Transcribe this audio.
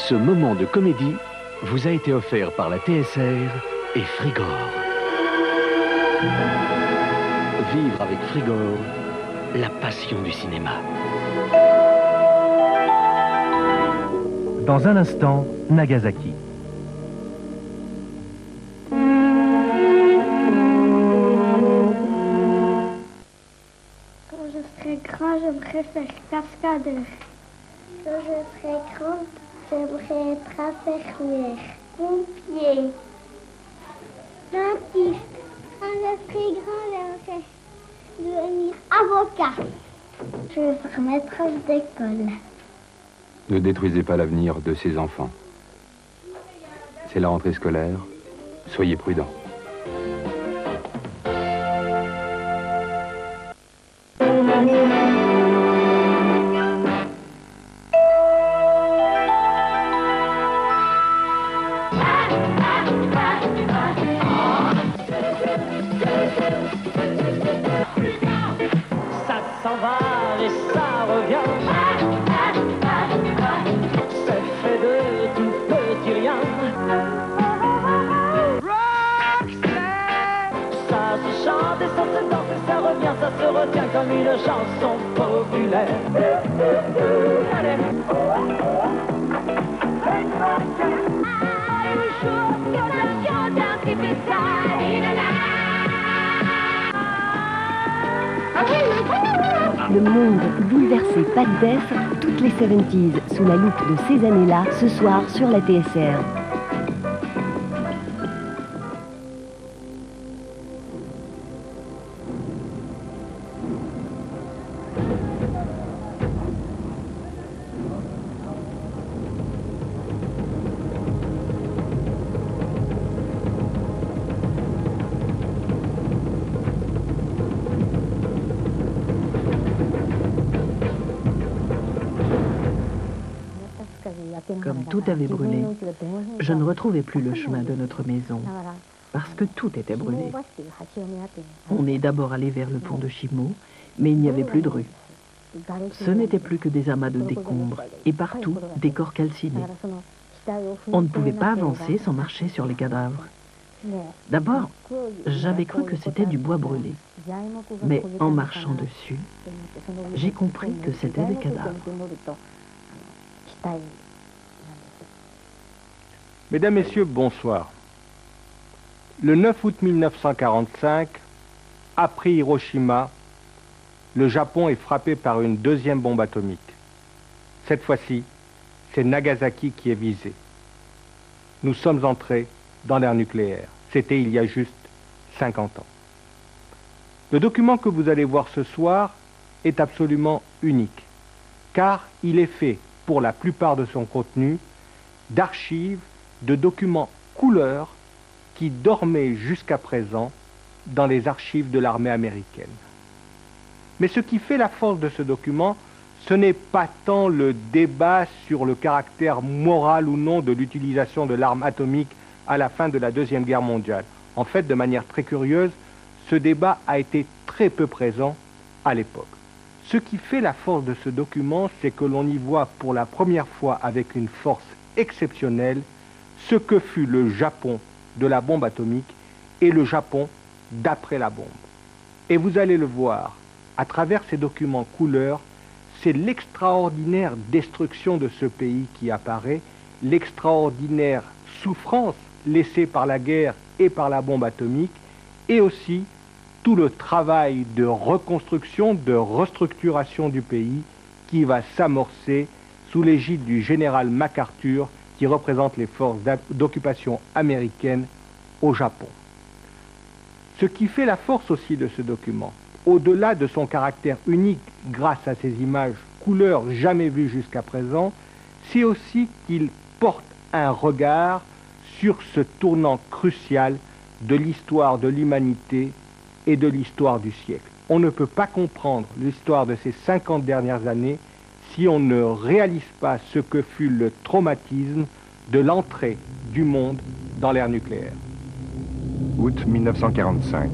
Ce moment de comédie vous a été offert par la TSR et Frigor. Vivre avec Frigor, la passion du cinéma. Dans un instant, Nagasaki. Quand je serai grand, j'aimerais faire cascadeur. Quand je serai grande, j'aimerais être infirmière, pompier, dentiste. Quand je serai grand, j'aimerais devenir avocat. Je veux faire maîtresse d'école. Ne détruisez pas l'avenir de ces enfants. C'est la rentrée scolaire. Soyez prudents. Ça s'en va et ça revient. C'est fait de tout petit rien. Ça se chante et ça se danse et ça revient, ça se retient comme une chanson populaire. Le monde bouleversé Pat Def, toutes les 70s sous la loupe de ces années-là, ce soir sur la TSR. Comme tout avait brûlé, je ne retrouvais plus le chemin de notre maison, parce que tout était brûlé. On est d'abord allé vers le pont de Shimo, mais il n'y avait plus de rue. Ce n'était plus que des amas de décombres, et partout des corps calcinés. On ne pouvait pas avancer sans marcher sur les cadavres. D'abord, j'avais cru que c'était du bois brûlé, mais en marchant dessus, j'ai compris que c'était des cadavres. Mesdames, Messieurs, bonsoir. Le 9 août 1945, après Hiroshima, le Japon est frappé par une deuxième bombe atomique. Cette fois-ci, c'est Nagasaki qui est visé. Nous sommes entrés dans l'ère nucléaire. C'était il y a juste 50 ans. Le document que vous allez voir ce soir est absolument unique, car il est fait, pour la plupart de son contenu, d'archives, de documents couleurs qui dormaient jusqu'à présent dans les archives de l'armée américaine. Mais ce qui fait la force de ce document, ce n'est pas tant le débat sur le caractère moral ou non de l'utilisation de l'arme atomique à la fin de la Deuxième Guerre mondiale. En fait, de manière très curieuse, ce débat a été très peu présent à l'époque. Ce qui fait la force de ce document, c'est que l'on y voit pour la première fois avec une force exceptionnelle ce que fut le Japon de la bombe atomique et le Japon d'après la bombe. Et vous allez le voir, à travers ces documents couleurs, c'est l'extraordinaire destruction de ce pays qui apparaît, l'extraordinaire souffrance laissée par la guerre et par la bombe atomique, et aussi tout le travail de reconstruction, de restructuration du pays qui va s'amorcer sous l'égide du général MacArthur qui représente les forces d'occupation américaines au Japon. Ce qui fait la force aussi de ce document, au-delà de son caractère unique grâce à ces images couleurs jamais vues jusqu'à présent, c'est aussi qu'il porte un regard sur ce tournant crucial de l'histoire de l'humanité et de l'histoire du siècle. On ne peut pas comprendre l'histoire de ces 50 dernières années si on ne réalise pas ce que fut le traumatisme de l'entrée du monde dans l'ère nucléaire. Août 1945.